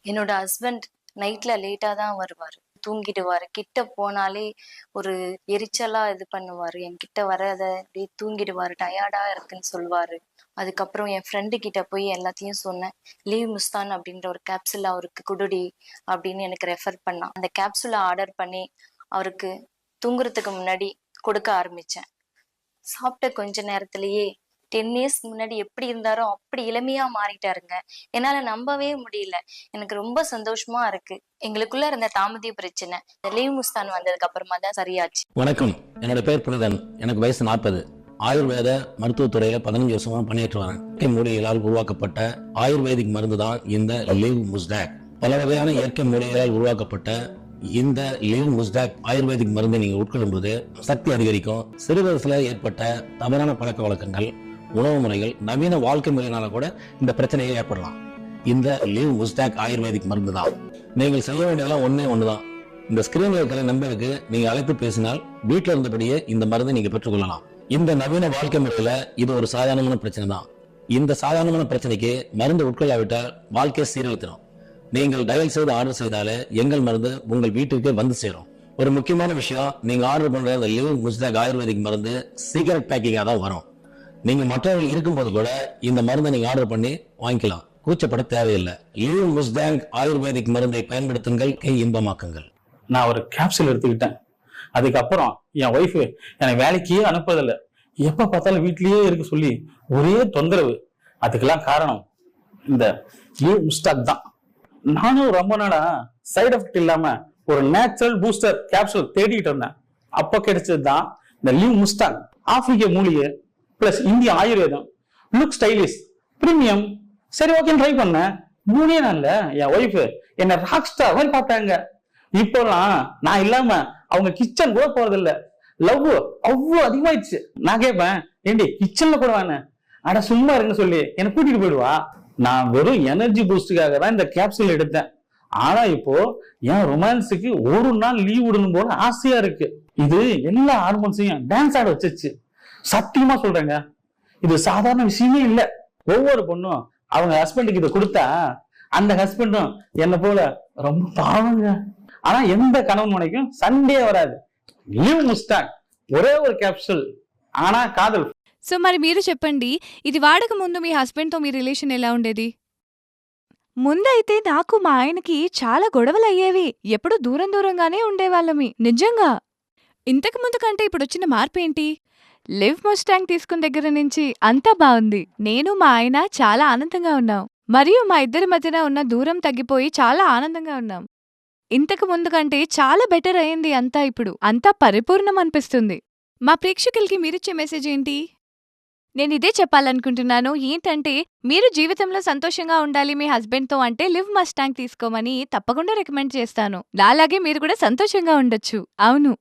என்னோட ஹஸ்பண்ட் நைட்ல லேட்டா தான் வருவாரு. தூங்கிடுவாரு. கிட்ட போனாலே ஒரு எரிச்சலா இது பண்ணுவாரு. என்கிட்ட வராத அப்படியே தூங்கிடுவாரு. டயர்டா இருக்குன்னு சொல்லுவாரு. அதுக்கப்புறம் என் ஃப்ரெண்டு கிட்ட போய் எல்லாத்தையும் சொன்னேன். லீவ் முஸ்தான் அப்படின்ற ஒரு கேப்சூல் அவருக்கு குடுடி அப்படின்னு எனக்கு ரெஃபர் பண்ணான். அந்த கேப்சூல ஆர்டர் பண்ணி அவருக்கு தூங்குறதுக்கு முன்னாடி கொடுக்க ஆரம்பிச்சேன். சாப்பிட்ட கொஞ்ச நேரத்திலேயே 10 இயர்ஸ் முன்னாடி எப்படி இருந்தாரோ அப்படி இளமையா மாறிட்டாருங்க. என்னால நம்பவே முடியல. எனக்கு ரொம்ப சந்தோஷமா இருக்கு. எங்களுக்குள்ள இருந்த தாம்பத்திய பிரச்சனை இந்த லீவ் முஸ்தான் வந்ததுக்கு அப்புறமா தான் சரியாச்சு. வணக்கம், என்னோட பேர் பிரதன். எனக்கு வயசு 40. ஆயுர்வேத மருத்துவத்துறையில 15 வருஷமா பணியாற்றி வரேன். இயற்கை மூலிகைகளால் உருவாக்கப்பட்ட ஆயுர்வேதிக் மருந்து தான் இந்த லீவ் முஸ்டாக். பல வகையான இயற்கை மூலிகைகளால் உருவாக்கப்பட்ட இந்த லீவ் முஸ்டாக் ஆயுர்வேதிக் மருந்தை நீங்க உட்கொள்ளும் போது சக்தி அதிகரிக்கும். சிறு வயசுல ஏற்பட்ட தவறான பழக்க வழக்கங்கள், உணவு முறைகள், நவீன வாழ்க்கை முறையினால கூட இந்த பிரச்சனையை ஏற்படலாம். இந்த லீவ் முஸ்டாக் ஆயுர்வேதிக் மருந்து தான். நீங்கள் செய்ய வேண்டியதெல்லாம் ஒண்ணுதான். இந்த ஸ்கிரீன்ல இருக்கிற நம்பருக்கு நீங்க அழைத்து பேசினால் வீட்டில் இருந்தபடியே இந்த மருந்தை நீங்க பெற்றுக்கொள்ளலாம். இந்த நவீன வாழ்க்கை முறையில இது ஒரு சாதாரணமான பிரச்சனை தான். இந்த சாதாரணமான பிரச்சனைக்கு மருந்து உட்கொள்ளாவிட்டால் வாழ்க்கையை சீரழித்திடும். நீங்கள் டயல் செய்து ஆர்டர் செய்தாலே எங்கள் மருந்து உங்கள் வீட்டுக்கு வந்து சேரும். ஒரு முக்கியமான விஷயம், நீங்க ஆர்டர் பண்ற இந்த லீவ் முஸ்டாக் ஆயுர்வேதிக் மருந்து சீக்கிரட் பேக்கிங்கா தான் வரும். நீங்க மற்றவர்கள் இருக்கும்போது கூட இந்த மருந்தை நீங்க ஆர்டர் பண்ணி வாங்கிக்கலாம். கூச்சப்பட தேவையில்லை. லீவ் முஸ்டாக் ஆயுர்வேதிக் மருந்தை பயன்படுத்துங்கள், கை இன்பமாக்குங்கள். நான் ஒரு கேப்சூல் எடுத்துக்கிட்டேன். அதுக்கப்புறம் என் ஒய்ஃபு என்னை வேலைக்கே அனுப்புறதில்லை. எப்ப பார்த்தாலும் வீட்லயே இருக்க சொல்லி ஒரே தொந்தரவு. அதுக்கெல்லாம் காரணம் இந்த லீவ் முஸ்டாக் தான். நானும் ரொம்ப நாளா சைடு எஃபெக்ட் இல்லாம ஒரு நேச்சுரல் பூஸ்டர் கேப்சூல் தேடிட்டு இருந்தேன். அப்ப கிடைச்சது தான் இந்த லீவ் முஸ்டாக். ஆப்பிரிக்க மூலிகை பிளஸ் இந்திய ஆயுர்வேதம், லுக் ஸ்டைலிஷ், பிரீமியம். சரி, ஓகே ட்ரை பண்ணேன். 3 நாள்ல என் ஒய்ஃபு என்ன ராக் ஸ்டார் மாதிரி பார்த்தாங்க. இப்போலாம் நான் இல்லாம அவங்க கிச்சன் கூட போறதில்ல. லவ் அவ்வளவு அதிகமாயிடுச்சு. நான் கேட்பேன், ஏண்டி கிச்சன்ல கூட வேணேன், அட சும்மா இருங்கன்னு சொல்லி என்னை கூட்டிட்டு போயிடுவா. நான் வெறும் எனர்ஜி பூஸ்டுக்காக தான் இந்த கேப்சூல் எடுத்தேன். ஆனா இப்போ என் ரொமான்ஸுக்கு ஒரு நாள் லீவ் விடணும் போல ஆசையா இருக்கு. இது எல்லா ஹார்மோன்ஸையும் டான்ஸ் ஆட வச்சிருச்சு. சத்தியமா சொல்றேங்க, இது சாதாரண விஷயமே இல்ல. ஒவ்வொரு பொண்ணும் அவங்க ஹஸ்பண்டுக்கு இதை கொடுத்தா அந்த ஹஸ்பண்டும் என்ன போல ரொம்ப பாவங்க. ஆனா எந்த கணவன் மனைக்கும் சண்டே வராது. లీవ్ ముస్టాక్ ఒరే ఒక క్యాప్సూల్ ఆనా కాదల్. సో మరి మీరు చెప్పండి, ఇది వాడక ముందు మీ హస్బెండ్తో మీ రిలేషన్ ఎలా ఉండేది? ముందైతే నాకు మా ఆయనకి చాలా గొడవలయ్యేవి. ఎప్పుడూ దూరం దూరంగానే ఉండేవాళ్ళమి. నిజంగా. ఇంతకు ముందు కంటే ఇప్పుడొచ్చిన మార్పేంటి? లివ్ ముస్టాంగ్ తీసుకున్న దగ్గర నుంచి అంతా బావుంది. నేను మా ఆయన చాలా ఆనందంగా ఉన్నాం. మరియు మా ఇద్దరి మధ్యన ఉన్న దూరం తగ్గిపోయి చాలా ఆనందంగా ఉన్నాం. ఇంతకు ముందు కంటే చాలా బెటర్ అయింది అంతా. ఇప్పుడు అంతా పరిపూర్ణం అనిపిస్తుంది. మా ప్రేక్షకులకి మీరిచ్చే మెసేజ్ ఏంటి? నేనిదే చెప్పాలనుకుంటున్నాను. ఏంటంటే, మీరు జీవితంలో సంతోషంగా ఉండాలి మీ హస్బెండ్తో అంటే లివ్ మస్టాంగ్ తీసుకోమని తప్పకుండా రికమెండ్ చేస్తాను. నాలాగే మీరు కూడా సంతోషంగా ఉండొచ్చు. అవును.